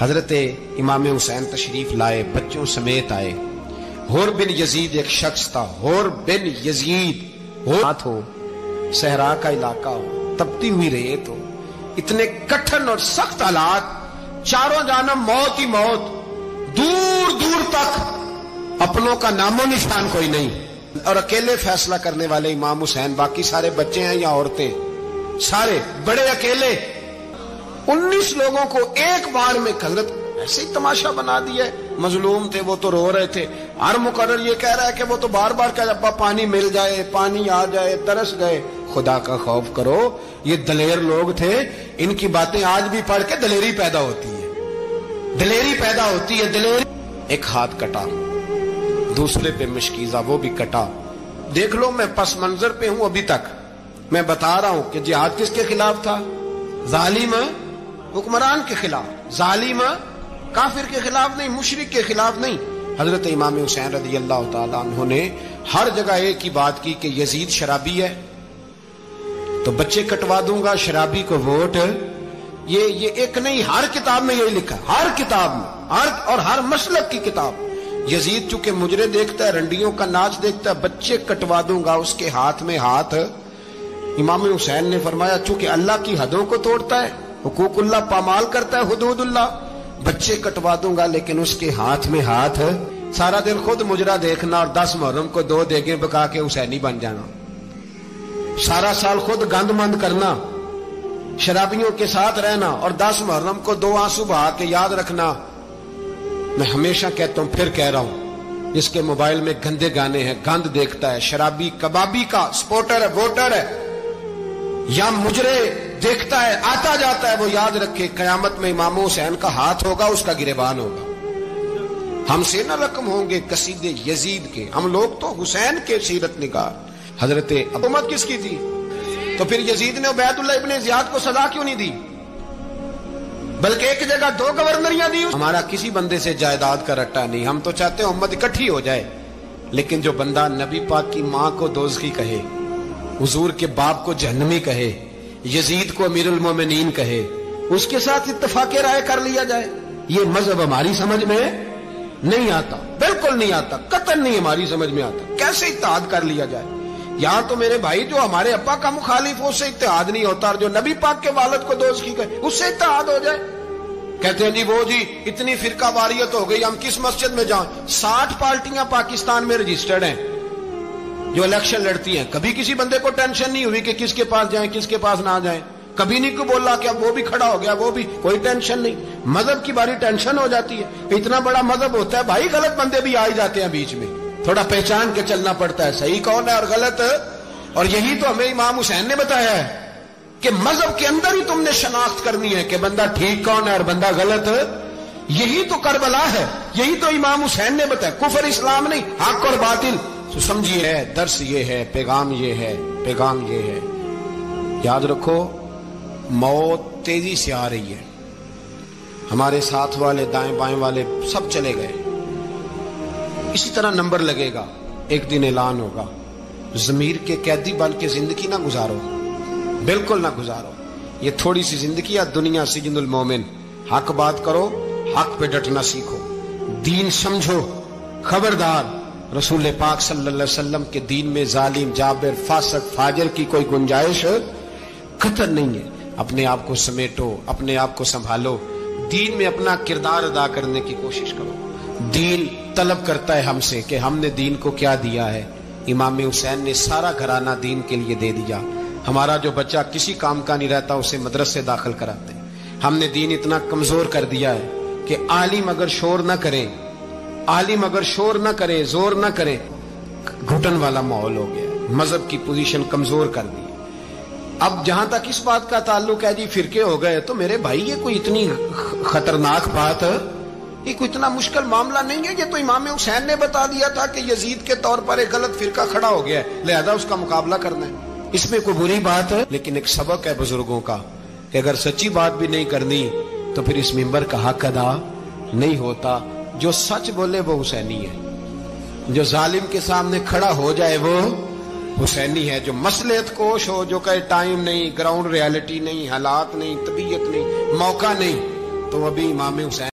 حضرت امام حسین تشریف لائے، بچوں سمیت آئے۔ حور بن یزید ایک شخص تھا، حور بن یزید، ہاتھ ہو، صحرا کا علاقہ ہو، تپتی ہوئی ریت ہو، اتنے کٹھن اور سخت حالات، چاروں جانب موت ہی موت، دور دور تک اپنوں کا نام و نشان کوئی نہیں، اور اکیلے فیصلہ کرنے والے امام حسین، باقی سارے بچے ہیں یا عورتیں، سارے بڑے اکیلے۔ 19 لوگوں کو ایک بار میں حضرت ایسے ہی تماشا بنا دیا ہے۔ مظلوم تھے وہ تو رو رہے تھے، ہر مقرر یہ کہہ رہا ہے کہ وہ تو بار بار کہہ ابا پانی مل جائے، پانی آ جائے، ترس گئے۔ خدا کا خوف کرو، یہ دلیر لوگ تھے، ان کی باتیں آج بھی پڑھ کے دلیری پیدا ہوتی ہے، دلیری پیدا ہوتی ہے، دلیری۔ ایک ہاتھ کٹا، دوسرے پہ مشکیزہ، وہ بھی کٹا۔ دیکھ لو میں پس منظر پہ ہوں ابھی تک، میں بتا رہا ہوں کہ جہاد کس کے خلاف تھا؟ ظالم حکمران کے خلاف، ظالم کافر کے خلاف نہیں، مشرک کے خلاف نہیں۔ حضرت امام حسین رضی اللہ تعالیٰ عنہ نے ہر جگہ ایک ہی بات کی کہ یزید شرابی ہے تو بچے کٹوا دوں گا، شرابی کو ووٹ۔ یہ ایک نہیں، ہر کتاب میں یہی لکھا، ہر کتاب میں، اور ہر مسلک کی کتاب۔ یزید چونکہ مجرے دیکھتا ہے، رنڈیوں کا ناچ دیکھتا ہے، بچے کٹوا دوں گا، اس کے ہاتھ میں ہاتھ۔ امام حسین نے فرمایا چونکہ اللہ کی حدوں کو توڑتا ہے، حقوق اللہ پامال کرتا ہے، حدود اللہ، بچے کٹوا دوں گا لیکن اس کے ہاتھ میں ہاتھ۔ سارا دن خود مجرا دیکھنا اور 10 محرم کو 2 دیگیں پکا کے حسینی بن جانا، سارا سال خود گند مند کرنا، شرابیوں کے ساتھ رہنا، اور 10 محرم کو 2 آنسو بہا کے یاد رکھنا۔ میں ہمیشہ کہتا ہوں، پھر کہہ رہا ہوں، جس کے موبائل میں گندے گانے ہیں، گند دیکھتا ہے، شرابی کبابی کا سپورٹر ہے، ووٹر ہے، یا مجرے دیکھتا ہے، آتا جاتا ہے، وہ یاد رکھے قیامت میں امام حسین کا ہاتھ ہوگا، اس کا گریبان ہوگا۔ ہم سے نہ رقم ہوں گے قصیدے یزید کے، ہم لوگ تو حسین کے سیرت نگار۔ حضرت حکومت کس کی تھی؟ تو پھر یزید نے عبید اللہ ابن زیاد کو سزا کیوں نہیں دی، بلکہ ایک جگہ 2 گورنریاں دی؟ ہمارا کسی بندے سے جائیداد کا رٹا نہیں، ہم تو چاہتے ہیں امت اکٹھی ہو جائے، لیکن جو بندہ نبی پاک کی ماں کو دوزخی کہے، حضور کے باپ کو جہنمی کہے، یزید کو امیر المومنین کہے، اس کے ساتھ اتفاق رائے کر لیا جائے، یہ مذہب ہماری سمجھ میں نہیں آتا، بالکل نہیں آتا، قطعاً نہیں ہماری سمجھ میں آتا۔ کیسے اتحاد کر لیا جائے؟ یہاں تو میرے بھائی جو ہمارے ابا کا مخالف ہو، اس سے اتحاد نہیں ہوتا، اور جو نبی پاک کے والد کو دوزخی کہے، اس سے اتحاد ہو جائے۔ کہتے ہیں جی وہ جی اتنی فرقہ واریت ہو گئی، ہم کس مسجد میں جائیں؟ 60 پارٹیاں پاکستان میں رجسٹرڈ ہیں جو الیکشن لڑتی ہیں، کبھی کسی بندے کو ٹینشن نہیں ہوئی کہ کس کے پاس جائیں کس کے پاس نہ جائیں، کبھی نہیں کو بولا کہ اب وہ بھی کھڑا ہو گیا، وہ بھی، کوئی ٹینشن نہیں۔ مذہب کی باری ٹینشن ہو جاتی ہے، اتنا بڑا مذہب ہوتا ہے بھائی، غلط بندے بھی آ ہی جاتے ہیں بیچ میں، تھوڑا پہچان کے چلنا پڑتا ہے، صحیح کون ہے اور غلط۔ اور یہی تو ہمیں امام حسین نے بتایا ہے کہ مذہب کے اندر ہی تم نے شناخت کرنی ہے کہ بندہ ٹھیک کون ہے اور بندہ غلط۔ یہی تو کربلا ہے، یہی تو امام حسین نے بتایا، کفر اسلام نہیں، حق اور باطل۔ تو سمجھیے، درس یہ ہے، پیغام یہ ہے، پیغام یہ ہے، یاد رکھو موت تیزی سے آ رہی ہے، ہمارے ساتھ والے دائیں بائیں والے سب چلے گئے، اسی طرح نمبر لگے گا، ایک دن اعلان ہوگا۔ ضمیر کے قیدی بن کے زندگی نہ گزارو، بالکل نہ گزارو، یہ تھوڑی سی زندگی ہے، دنیا سجن المومن۔ حق بات کرو، حق پہ ڈٹنا سیکھو، دین سمجھو، خبردار رسول پاک صلی اللہ علیہ وسلم کے دین میں ظالم، جابر، فاسق، فاجر کی کوئی گنجائش قطعاً نہیں ہے۔ اپنے آپ کو سمیٹو، اپنے آپ کو سنبھالو، دین میں اپنا کردار ادا کرنے کی کوشش کرو۔ دین طلب کرتا ہے ہم سے کہ ہم نے دین کو کیا دیا ہے۔ امام حسین نے سارا گھرانہ دین کے لیے دے دیا۔ ہمارا جو بچہ کسی کام کا نہیں رہتا اسے مدرسے داخل کراتے ہیں۔ ہم نے دین اتنا کمزور کر دیا ہے کہ عالم اگر شور نہ کریں، عالم اگر شور نہ کرے، زور نہ کرے، گھٹن والا ماحول ہو گیا، مذہب کی پوزیشن کمزور کر دی۔ اب جہاں تک اس بات کا تعلق ہے جی فرقے ہو گئے، تو میرے بھائی یہ کوئی اتنی خطرناک بات ہے، یہ کوئی اتنا مشکل معاملہ نہیں ہے، یہ تو امام حسین نے بتا دیا تھا کہ یزید کے طور پر ایک غلط فرقہ کھڑا ہو گیا ہے، لہذا اس کا مقابلہ کرنا ہے، اس میں کوئی بری بات ہے؟ لیکن ایک سبق ہے بزرگوں کا کہ اگر سچی بات بھی نہیں کرنی تو پھر اس منبر کا حق ادا نہیں ہوتا۔ جو سچ بولے وہ حسینی ہے، جو ظالم کے سامنے کھڑا ہو جائے وہ حسینی ہے، جو مصلحت کوش ہو، جو کہے ٹائم نہیں، گراؤنڈ ریالٹی نہیں، حالات نہیں، طبیعت نہیں، موقع نہیں، تو ابھی امام حسین